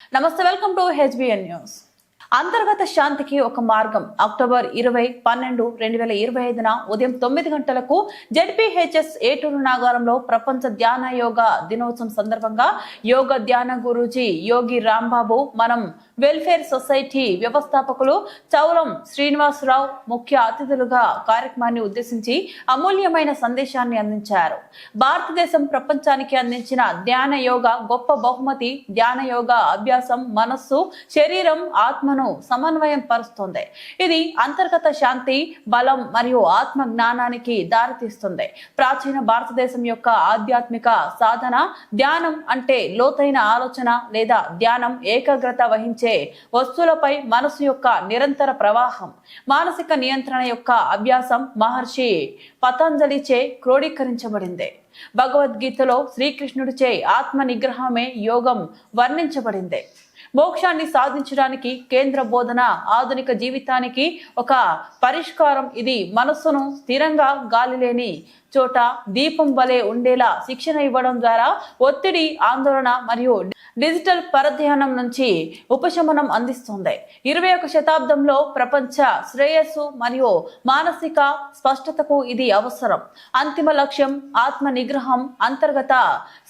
నమస్తే, welcome to HBN news. అంతర్గత శాంతికి ఒక మార్గం. అక్టోబర్ 20/12/2025 ఉదయం 9 గంటలకు జెడ్పీహెచ్ఎస్ ఏటూరు నాగారంలో ప్రపంచ ధ్యాన యోగా దినోత్సవం సందర్భంగా యోగ ధ్యాన గురూజీ యోగి రాంబాబు మనం వెల్ఫేర్ సొసైటీ వ్యవస్థాపకులు చౌరం శ్రీనివాసరావు ముఖ్య అతిథులుగా కార్యక్రమాన్ని ఉద్దేశించి అమూల్యమైన సందేశాన్ని అందించారు. భారతదేశం ప్రపంచానికి అందించిన ధ్యాన యోగా గొప్ప బహుమతి. ధ్యాన యోగా అభ్యాసం మనస్సు, శరీరం, ఆత్మను సమన్వయం పరుస్తుంది. ఇది అంతర్గత శాంతి, బలం మరియు ఆత్మ జ్ఞానానికి దారితీస్తుంది. ప్రాచీన భారతదేశం యొక్క ఆధ్యాత్మిక సాధన ధ్యానం అంటే లోతైన ఆలోచన లేదా ధ్యానం ఏకాగ్రత వహించే వస్తువులపై మనసు యొక్క నిరంతర ప్రవాహం. మానసిక నియంత్రణ యొక్క అభ్యాసం మహర్షి పతంజలిచే క్రోడీకరించబడింది. భగవద్గీతలో శ్రీకృష్ణుడిచే ఆత్మ నిగ్రహమే యోగం వర్ణించబడింది. మోక్షాన్ని సాధించడానికి కేంద్ర బోధన ఆధునిక జీవితానికి ఒక పరిష్కారం. ఇది మనస్సును స్థిరంగా గాలి లేని చోట దీపం వలె ఉండేలా శిక్షణ ఇవ్వడం ద్వారా ఒత్తిడి, ఆందోళన మరియు డిజిటల్ పరధ్యానం నుంచి ఉపశమనం అందిస్తుంది. 21వ శతాబ్దంలో ప్రపంచ శ్రేయస్సు మరియు మానసిక స్పష్టతకు ఇది అవసరం. అంతిమ లక్ష్యం ఆత్మ నిగ్రహం, అంతర్గత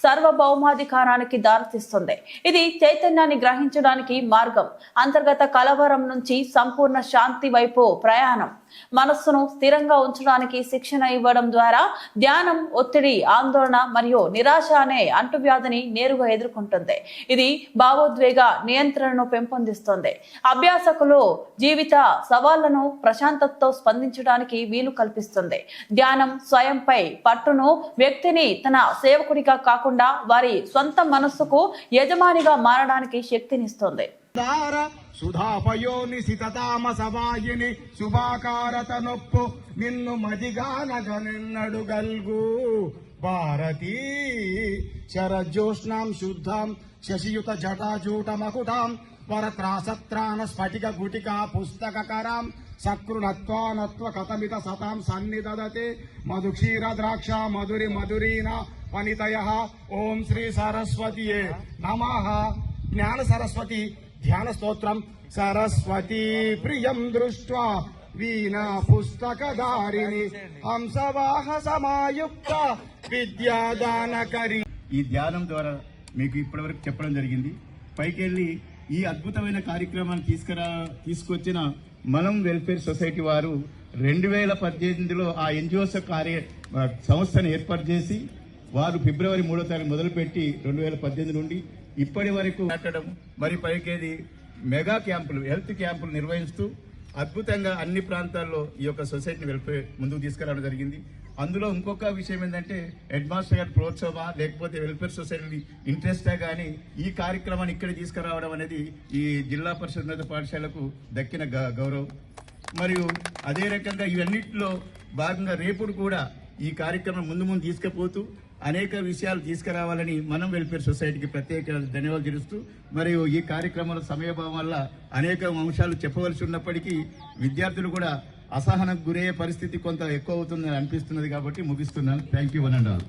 సార్వభౌమాధికారానికి దారితీస్తుంది. ఇది చైతన్యాన్ని గ్రహించడానికి మార్గం. అంతర్గత కలవరం నుంచి సంపూర్ణ శాంతి వైపు ప్రయాణం. మనస్సును స్థిరంగా ఉంచడానికి శిక్షణ ఇవ్వడం ద్వారా ధ్యానం ఒత్తిడి, ఆందోళన మరియు నిరాశ అనే అంటువ్యాధిని నేరుగా ఎదుర్కొంటుంది. ఇది భావోద్వేగ నియంత్రణను పెంపొందిస్తుంది. అభ్యాసకులు జీవిత సవాళ్లను ప్రశాంతతతో స్పందించడానికి వీలు కల్పిస్తుంది. ధ్యానం స్వయంపై పట్టును వ్యక్తిని తన సేవకుడిగా కాకుండా వారి సొంత మనస్సుకు యజమానిగా మారడానికి శక్తినిస్తుంది. సుధాపయోని సితతామ సవాయిని శుభాకారత నొప్పు నిన్ను మదిగానగనెన్నడు గల్గు భారతీ శరజ్యోష్ణాం శుద్ధాం శశియుత జటాజూట మకుటాం వరత్రాసత్రాన స్ఫటిక గుటికా పుస్తకరాం సకృణత్వానత్వ కథమిత సతాం సన్నిదదతే మధుక్షీర ద్రాక్ష మధురి మధురీన వనితయః. ఓం శ్రీ సరస్వతియే నమః. జ్ఞాన సరస్వతి ధ్యాన స్తోత్రం. సరస్వతీ ప్రియం దృష్ట్వా వీణా పుస్తకధారిణి హంసవాహ సమాయుక్త విద్యాదానకరి. ఈ ధ్యానం ద్వారా మీకు ఇప్పటివరకు చెప్పడం జరిగింది. పైకెళ్ళి ఈ అద్భుతమైన కార్యక్రమాన్ని తీసుకొచ్చిన మనం వెల్ఫేర్ సొసైటీ వారు 2018లో ఆ ఎన్జిఓస్ సంస్థను ఏర్పాటు చేసి వారు ఫిబ్రవరి 3వ తారీఖు మొదలుపెట్టి 2018 నుండి ఇప్పటి వరకు కట్టడం, మరి పైకేది మెగా క్యాంపులు, హెల్త్ క్యాంపులు నిర్వహిస్తూ అద్భుతంగా అన్ని ప్రాంతాల్లో ఈ యొక్క సొసైటీని ముందుకు తీసుకురావడం జరిగింది. అందులో ఇంకొక విషయం ఏంటంటే హెడ్ మాస్టర్ గారి ప్రోత్సాహ లేకపోతే వెల్ఫేర్ సొసైటీ ఇంట్రెస్టే కానీ ఈ కార్యక్రమాన్ని ఇక్కడ తీసుకురావడం అనేది ఈ జిల్లా పరిషత్ ఉన్నత పాఠశాలకు దక్కిన గౌరవం. మరియు అదే రకంగా ఇవన్నిటిలో భాగంగా రేపు కూడా ఈ కార్యక్రమం ముందు తీసుకుపోతూ అనేక విషయాలు తీసుకురావాలని మనం వెల్ఫేర్ సొసైటీకి ప్రత్యేక ధన్యవాదాలు తెలుస్తూ, మరియు ఈ కార్యక్రమంలో సమయభావం వల్ల అనేక అంశాలు చెప్పవలసి ఉన్నప్పటికీ విద్యార్థులు కూడా అసహనకు గురయ్యే పరిస్థితి కొంత ఎక్కువ అవుతుందని అనిపిస్తున్నది కాబట్టి ముగిస్తున్నాను. Thank you one and all.